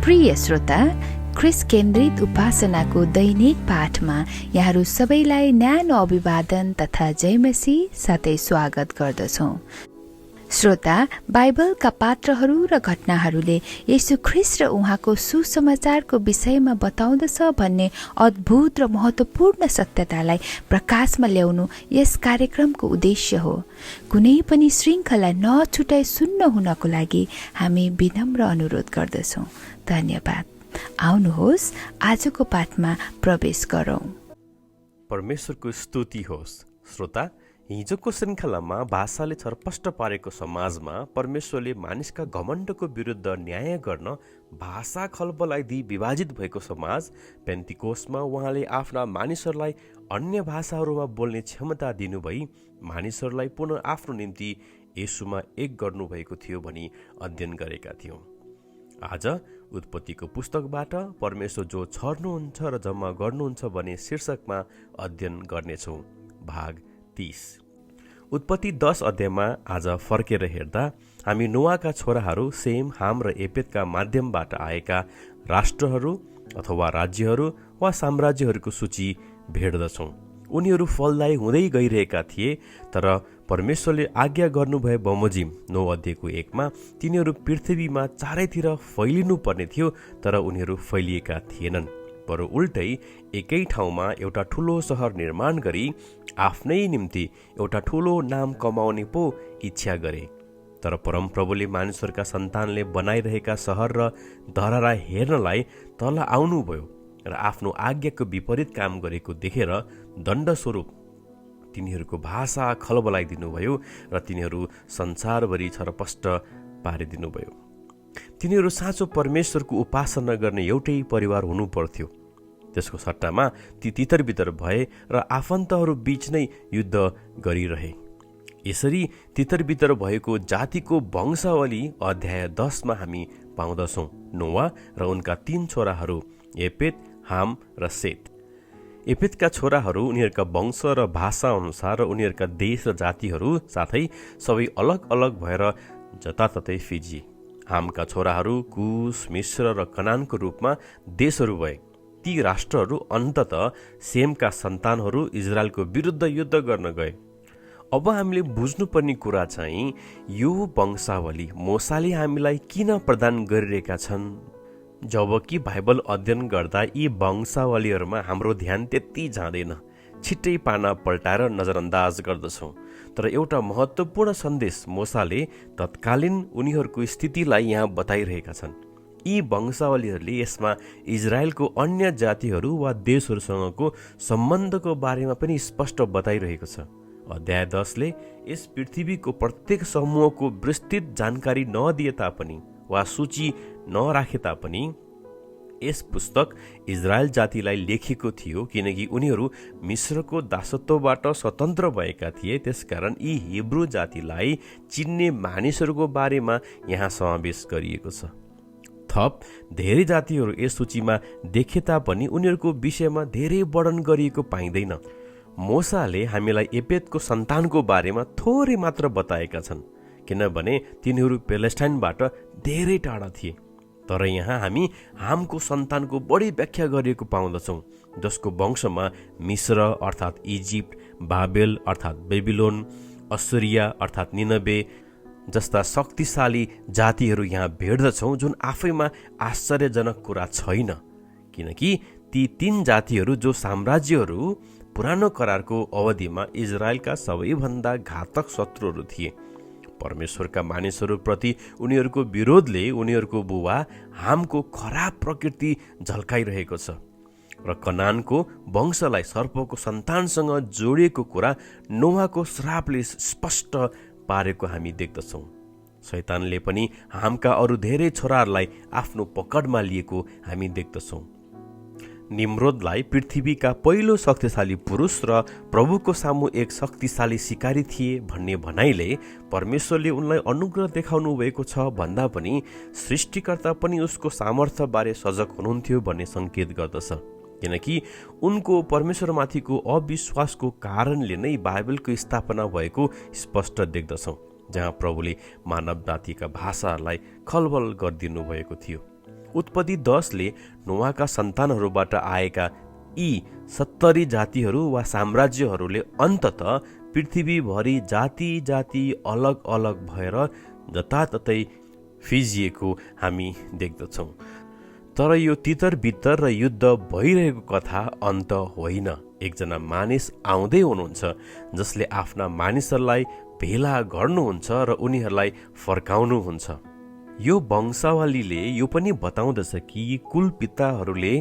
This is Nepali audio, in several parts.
प्रिय श्रोता, ख्रिस्ट केन्द्रित उपासनाको दैनिक पाठमा यहाँहरू सबैलाई न्यानो अभिवादन तथा जय मसीह साथै स्वागत गर्दछौँ। श्रोता, बाइबलका पात्रहरू र घटनाहरूले येशू ख्रिस्ट र उहाँको सुसमाचारको विषयमा बताउँदछ भन्ने अद्भुत र महत्त्वपूर्ण सत्यतालाई प्रकाशमा ल्याउनु यस कार्यक्रमको उद्देश्य हो। कुनै पनि श्रृङ्खला नछुटाइ सुन्न हुनको लागि हामी विनम्र अनुरोध गर्दछौँ। धन्यवाद। आउनुहोस् आजको पाठमा प्रवेश गरौँ। परमेश्वरको स्तुति होस्। श्रोता, हिजोको श्रृङ्खलामा भाषाले छरपष्ट पारेको समाजमा परमेश्वरले मानिसका घमण्डको विरुद्ध न्याय गर्न भाषा खलबलाइदिई विभाजित भएको समाज पेन्तिकोसमा उहाँले आफ्ना मानिसहरूलाई अन्य भाषाहरूमा बोल्ने क्षमता दिनुभई मानिसहरूलाई पुनः आफ्नो निम्ति येशूमा एक गर्नुभएको थियो भनी अध्ययन गरेका थियौँ। आज उत्पत्तिको पुस्तकबाट परमेश्वर जो छर्नुहुन्छ र जम्मा गर्नुहुन्छ भन्ने शीर्षकमा अध्ययन गर्नेछौँ। भाग 30। उत्पत्ति 10 अध्यायमा आज फर्केर हेर्दा हामी नोआका छोराहरू सेम, हाम र एपेतका माध्यमबाट आएका राष्ट्रहरू अथवा राज्यहरू वा साम्राज्यहरूको सूची भेट्दछौँ। उनीहरू फलदायी हुँदै गइरहेका थिए, तर परमेश्वरले आज्ञा गर्नुभए बमोजिम 9 अध्यायको 1मा तिनीहरू पृथ्वीमा चारैतिर फैलिनु पर्ने थियो, तर उनीहरू फैलिएका थिएनन्। बरु उल्टै एकै ठाउँमा एउटा ठुलो सहर निर्माण गरी आफ्नै निम्ति एउटा ठुलो नाम कमाउने पो इच्छा गरे। तर परमप्रभुले मानिसहरूका सन्तानले बनाइरहेका सहर र धरहरा हेर्नलाई तल आउनुभयो र आफ्नो आज्ञाको विपरीत काम गरेको देखेर दण्डस्वरूप तिनीहरूको भाषा खलबलाइदिनुभयो र तिनीहरू संसारभरि छरपष्ट पारिदिनुभयो। तिनीहरू साँचो परमेश्वरको उपासना गर्ने एउटै परिवार हुनु पर्थ्यो। त्यसको सट्टामा ती तितरबितर भए र आफन्तहरू बीच नै युद्ध गरिरहे। यसरी तितरबितर भएको जातिको वंशावली अध्याय 10मा हामी पाउँदछौँ। नोआ र उनका 3 छोराहरू एपेत, हाम र सेत। एपेतका छोराहरू उनीहरूका वंश र भाषा अनुसार र उनीहरूका देश र जातिहरू साथै सबै अलग अलग भएर जताततै फिजिए। हामका छोराहरू कुश, मिश्र र कनानको रूपमा देशहरू भए। ती राष्ट्रहरू अन्ततः सेमका सन्तानहरू इजरायलको विरुद्ध युद्ध गर्न गए। अब हामीले बुझ्नुपर्ने कुरा चाहिँ यो वंशावली मोसाले हामीलाई किन प्रदान गरिरहेका छन्। जबकि बाइबल अध्ययन गर्दा यी वंशावलीहरूमा हाम्रो ध्यान त्यति जाँदैन, छिट्टै पाना पल्टाएर नजरअन्दाज गर्दछौँ। तर एउटा महत्त्वपूर्ण सन्देश मोसाले तत्कालीन उनीहरूको स्थितिलाई यहाँ बताइरहेका छन्। यी वंशावलीहरूले यसमा इजरायलको अन्य जातिहरू वा देशहरूसँगको सम्बन्धको बारेमा पनि स्पष्ट बताइरहेको छ। अध्याय 10ले यस पृथ्वीको प्रत्येक समूहको विस्तृत जानकारी नदिए तापनि वा सूची नराखे तापनि यस पुस्तक इजरायल जातिलाई लेखिएको थियो, किनकि उनीहरू मिश्रको दासत्वबाट स्वतन्त्र भएका थिए। त्यसकारण यी हिब्रू जातिलाई चिन्ने मानिसहरूको बारेमा यहाँ समावेश गरिएको छ। थप धेरै जातिहरू यस सूचीमा देखे तापनि उनीहरूको विषयमा धेरै वर्णन गरिएको पाइँदैन। मोसाले हामीलाई एपेतको सन्तानको बारेमा थोरै मात्र बताएका छन्, किनभने तिनीहरू पेलेस्टाइनबाट धेरै टाढा थिए। तर यहाँ हामी हामको सन्तानको बढी व्याख्या गरिएको पाउँदछौँ, जसको वंशमा मिश्र अर्थात् इजिप्ट, बाबेल अर्थात् बेबिलोन, अस्सुरिया अर्थात् निनबे जस्ता शक्तिशाली जातिहरू यहाँ भेट्दछौँ, जुन आफैमा आश्चर्यजनक कुरा छैन, किनकि ती 3 जातिहरू जो साम्राज्यहरू पुरानो करारको अवधिमा इजरायलका सबैभन्दा घातक शत्रुहरू थिए। परमेश्वरका मानिसहरूप्रति उनीहरूको विरोधले उनीहरूको बुबा हामको खराब प्रकृति झल्काइरहेको छ र कनानको वंशलाई सर्पको सन्तानसँग जोडिएको कुरा नोआको श्रापले स्पष्ट पारेको हामी देख्दछौँ। शैतानले पनि हामका अरू धेरै छोराहरूलाई आफ्नो पकडमा लिएको हामी देख्दछौँ। निम्रोदलाई पृथ्वीका पहिलो शक्तिशाली पुरुष र प्रभुको सामु एक शक्तिशाली सिकारी थिए भन्ने भनाइले परमेश्वरले उनलाई अनुग्रह देखाउनु भएको छ भन्दा पनि सृष्टिकर्ता पनि उसको सामर्थ्यबारे सजग हुनुहुन्थ्यो भन्ने सङ्केत गर्दछ, किनकि उनको परमेश्वरमाथिको अविश्वासको कारणले नै बाइबलको स्थापना भएको स्पष्ट देख्दछौँ, जहाँ प्रभुले मानव जातिका भाषाहरूलाई खलबल गरिदिनु भएको थियो। उत्पत्ति 10ले नोआका सन्तानहरूबाट आएका यी 70 जातिहरू वा साम्राज्यहरूले अन्ततः पृथ्वीभरि जाति जाति अलग अलग भएर जताततै फिजिएको हामी देख्दछौँ। तर यो तितर बितर र युद्ध भइरहेको कथा अन्त होइन। एकजना मानिस आउँदै हुनुहुन्छ जसले आफ्ना मानिसहरूलाई भेला गर्नुहुन्छ र उनीहरूलाई फर्काउनुहुन्छ। यो वंशावलीले यो पनि बताउँदछ कि कुल पिताहरूले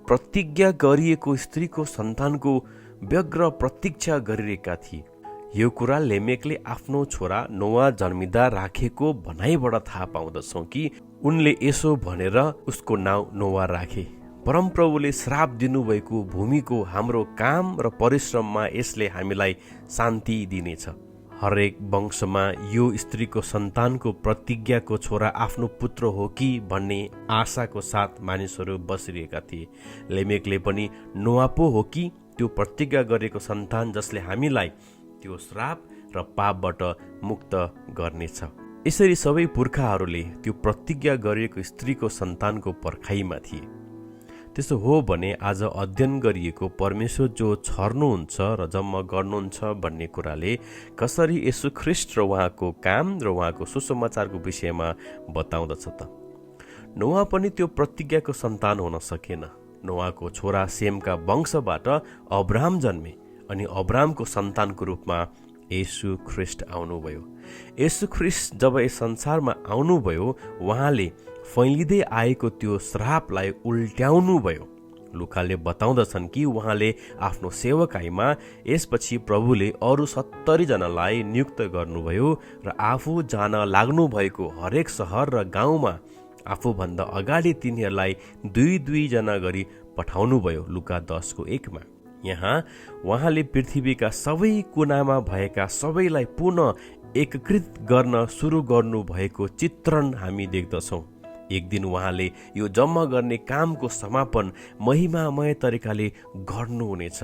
प्रतिज्ञा गरिएको स्त्रीको सन्तानको व्यग्र प्रतीक्षा गरिरहेका थिए। यो कुरा लेमेकले आफ्नो छोरा नोआ जन्मिँदा राखेको भनाइबाट थाहा पाउँदछौँ कि उनले यसो भनेर उसको नाउँ नोआ राखे, परमप्रभुले श्राप दिनुभएको भूमिको हाम्रो काम र परिश्रममा यसले हामीलाई शान्ति दिनेछ। हरेक वंशमा यो स्त्रीको सन्तानको प्रतिज्ञाको छोरा आफ्नो पुत्र हो कि भन्ने आशाको साथ मानिसहरू बसिरहेका थिए। लेमेकले पनि नोआ पो हो कि त्यो प्रतिज्ञा गरेको सन्तान जसले हामीलाई त्यो श्राप र पापबाट मुक्त गर्नेछ। यसरी सबै पुर्खाहरूले त्यो प्रतिज्ञा गरिएको स्त्रीको सन्तानको पर्खाइमा थिए। त्यसो हो भने आज अध्ययन गरिएको परमेश्वर जो छर्नुहुन्छ र जम्मा गर्नुहुन्छ भन्ने कुराले कसरी येशू ख्रीष्ट र उहाँको काम र उहाँको सुसमाचारको विषयमा बताउँदछ त? नोआ पनि त्यो प्रतिज्ञाको सन्तान हुन सकेन। नोआको छोरा सेमका वंशबाट अब्राहम जन्मे अनि अब्राहमको सन्तानको रूपमा येशू ख्रीष्ट आउनुभयो। येशू ख्रीष्ट जब यस संसारमा आउनुभयो उहाँले फैलिँदै आएको त्यो श्रापलाई उल्ट्याउनु भयो। लुकाले बताउँदछन् कि उहाँले आफ्नो सेवकाईमा यसपछि प्रभुले अरू 70 जनालाई नियुक्त गर्नुभयो र आफू जान लाग्नु भएको हरेक सहर र गाउँमा आफूभन्दा अगाडि तिनीहरूलाई 2-2 जना गरी पठाउनुभयो। लुका 10:1 यहाँ उहाँले पृथ्वीका सबै कुनामा भएका सबैलाई पुनः एकीकृत गर्न सुरु गर्नु भएको चित्रण हामी देख्दछौँ। एक दिन उहाँले यो जम्मा गर्ने कामको समापन महिमामय तरिकाले गर्नुहुनेछ।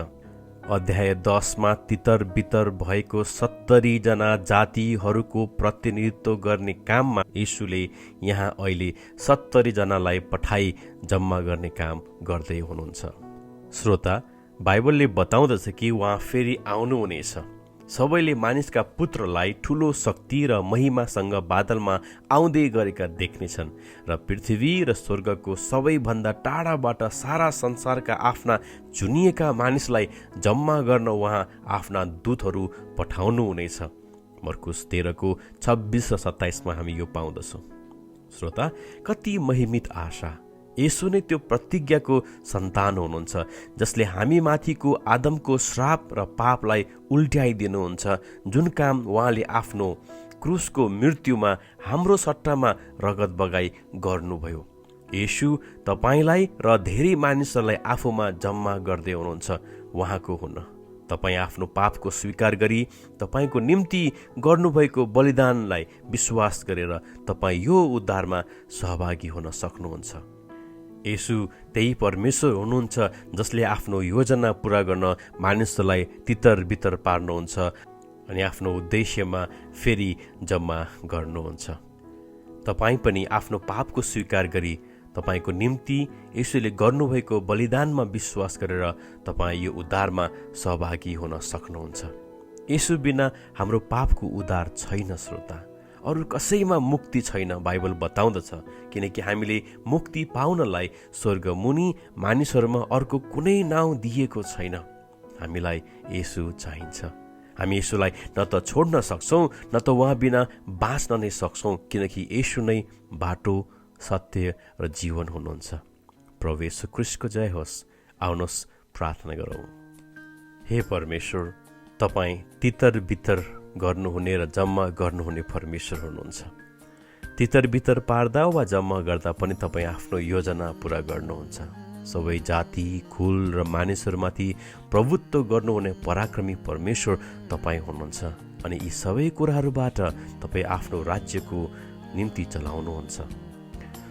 अध्याय 10मा तितर बितर भएको 70 जना जातिहरूको प्रतिनिधित्व गर्ने काममा यीशुले यहाँ अहिले 70 जनालाई पठाई जम्मा गर्ने काम गर्दै हुनुहुन्छ। श्रोता, बाइबलले बताउँदछ कि उहाँ फेरि आउनुहुनेछ। सबैले मानिसका पुत्रलाई ठुलो शक्ति र महिमासँग बादलमा आउँदै गरेका देख्नेछन् र पृथ्वी र स्वर्गको सबैभन्दा टाढाबाट सारा संसारका आफ्ना चुनिएका मानिसलाई जम्मा गर्न उहाँ आफ्ना दूतहरू पठाउनुहुनेछ। मर्कुस 13:26 र 27 हामी यो पाउँदछौँ। श्रोता, कति महिमित आशा! येशू नै त्यो प्रतिज्ञाको सन्तान हुनुहुन्छ जसले हामी माथिको आदमको श्राप र पापलाई उल्ट्याइदिनुहुन्छ, जुन काम उहाँले आफ्नो क्रुसको मृत्युमा हाम्रो सट्टामा रगत बगाई गर्नुभयो। येशू तपाईँलाई र धेरै मानिसहरूलाई आफूमा जम्मा गर्दै हुनुहुन्छ उहाँको हुन। तपाईँ आफ्नो पापको स्वीकार गरी तपाईँको निम्ति गर्नुभएको बलिदानलाई विश्वास गरेर तपाईँ यो उद्धारमा सहभागी हुन सक्नुहुन्छ। येशू त्यही परमेश्वर हुनुहुन्छ जसले आफ्नो योजना पूरा गर्न मानिसहरूलाई तितर बितर पार्नुहुन्छ अनि आफ्नो उद्देश्यमा फेरि जम्मा गर्नुहुन्छ। तपाईँ पनि आफ्नो पापको स्वीकार गरी तपाईँको निम्ति येशूले गर्नुभएको बलिदानमा विश्वास गरेर तपाईँ यो उद्धारमा सहभागी हुन सक्नुहुन्छ। येशू बिना हाम्रो पापको उद्धार छैन। श्रोता, अरू कसैमा मुक्ति छैन बाइबल बताउँदछ, किनकि हामीले मुक्ति पाउनलाई स्वर्ग मुनि मानिसहरूमा अर्को कुनै नाउँ दिएको छैन। हामीलाई येशू चाहिन्छ। हामी येशूलाई न त छोड्न सक्छौँ न त उहाँ बिना बाँच्न नै सक्छौँ, किनकि येशू नै बाटो, सत्य र जीवन हुनुहुन्छ। प्रभु येशू ख्रीष्टको जय होस्। आउनुहोस् प्रार्थना गरौँ। हे परमेश्वर, तपाईँ तितर बितर गर्नुहुने र जम्मा गर्नुहुने परमेश्वर हुनुहुन्छ। तितर बितर पार्दा वा जम्मा गर्दा पनि तपाईँ आफ्नो योजना पुरा गर्नुहुन्छ। सबै जाति, कुल र मानिसहरूमाथि प्रभुत्व गर्नुहुने पराक्रमी परमेश्वर तपाईँ हुनुहुन्छ अनि यी सबै कुराहरूबाट तपाईँ आफ्नो राज्यको निम्ति चलाउनुहुन्छ।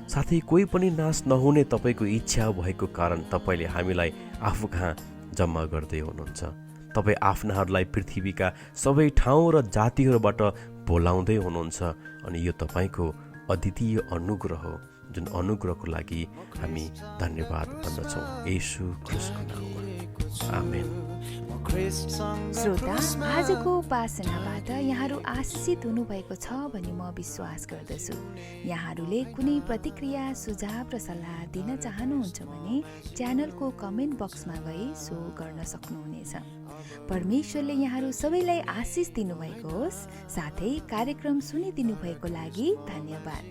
साथै कोही पनि नाश नहुने तपाईँको इच्छा भएको कारण तपाईँले हामीलाई आफू कहाँ जम्मा गर्दै हुनुहुन्छ। तपाईँ आफ्नाहरूलाई पृथ्वीका सबै ठाउँ र जातिहरूबाट बोलाउँदै हुनुहुन्छ अनि यो तपाईँको अद्वितीय अनुग्रह हो। जुन अनुग्रहको लागि हामी धन्यवाद भन्दछौँ येशू ख्रिस्टको नाममा आमेन। श्रोता, आजको उपासनाबाट यहाँहरू आशिषित हुनुभएको छ भनी म विश्वास गर्दछु। यहाँहरूले कुनै प्रतिक्रिया, सुझाव र सल्लाह दिन चाहनुहुन्छ भने च्यानलको कमेन्ट बक्समा गई सो गर्न सक्नुहुनेछ। परमेश्वरले यहाँहरू सबैलाई आशिष दिनुभएको होस्। साथै कार्यक्रम सुनिदिनु भएको लागि धन्यवाद।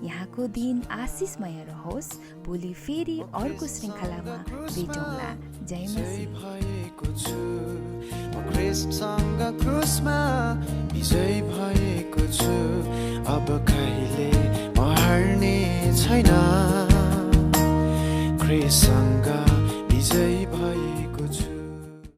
यहाँको दिन आशिषमय रहोस्। भोलि फेरि अर्को श्रृङ्खलामा भेटौँला। जय मसीह। ख्रिस्टसँग क्रुसमा विजय भएको छु, अब कहिले म हार्ने छैन। ख्रिस्टसँग विजय भए